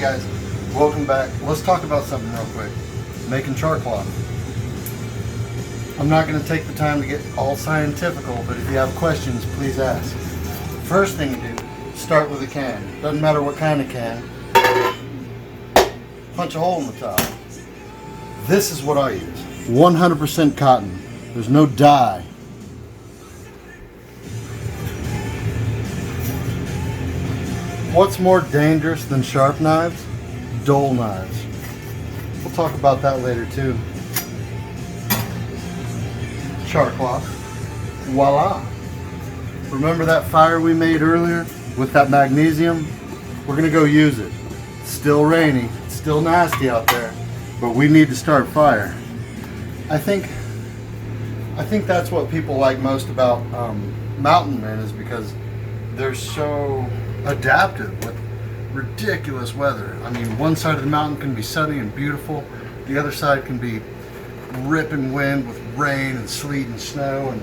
guys, welcome back. Let's talk about something real quick. Making char-cloth. I'm not going to take the time to get all scientifical, but if you have questions, please ask. First thing you do, start with a can. Doesn't matter what kind of can. Punch a hole in the top. This is what I use. 100% cotton. There's no dye. What's more dangerous than sharp knives? Dull knives. We'll talk about that later too. Char-Cloth. Voila! Remember that fire we made earlier with that magnesium? We're gonna go use it. It's still rainy, it's still nasty out there, but we need to start fire. I think that's what people like most about mountain men, is because they're so adaptive with ridiculous weather. I mean, one side of the mountain can be sunny and beautiful, the other side can be ripping wind with rain and sleet and snow, and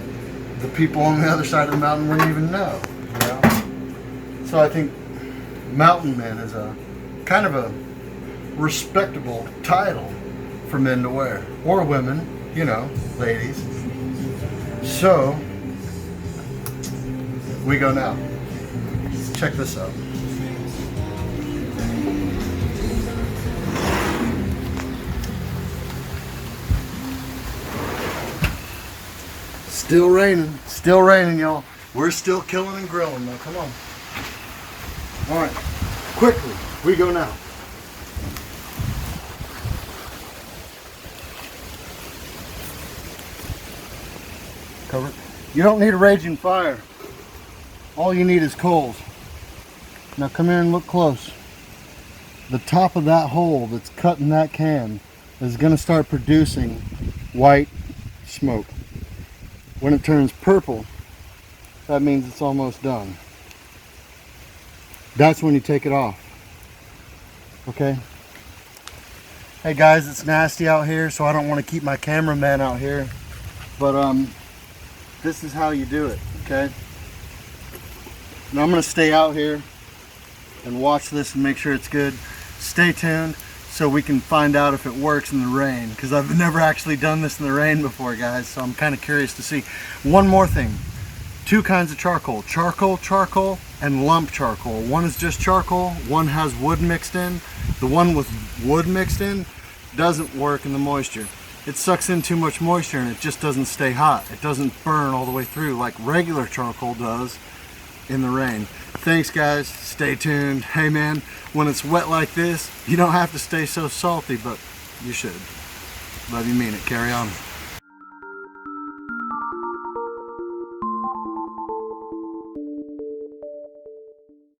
the people on the other side of the mountain wouldn't even know, you know? So I think mountain men is a kind of a respectable title for men to wear, or women, you know, ladies. So we go now. Check this out. Still raining, y'all. We're still killing and grilling though. Come on. All right, quickly, we go now. Cover it. You don't need a raging fire. All you need is coals. Now come here and look close. The top of that hole that's cut in that can is going to start producing white smoke. When it turns purple, that means it's almost done. That's when you take it off. Okay? Hey guys, it's nasty out here, so I don't want to keep my cameraman out here. But this is how you do it, okay? Now I'm going to stay out here and watch this and make sure it's good. Stay tuned so we can find out if it works in the rain, because I've never actually done this in the rain before, guys, so I'm kind of curious to see. One more thing. Two kinds of charcoal. Charcoal, and lump charcoal. One is just charcoal, one has wood mixed in. The one with wood mixed in doesn't work in the moisture. It sucks in too much moisture and it just doesn't stay hot. It doesn't burn all the way through like regular charcoal does in the rain. Thanks guys, stay tuned. Hey man, when it's wet like this, you don't have to stay so salty, but you should. Love you, mean it. Carry on.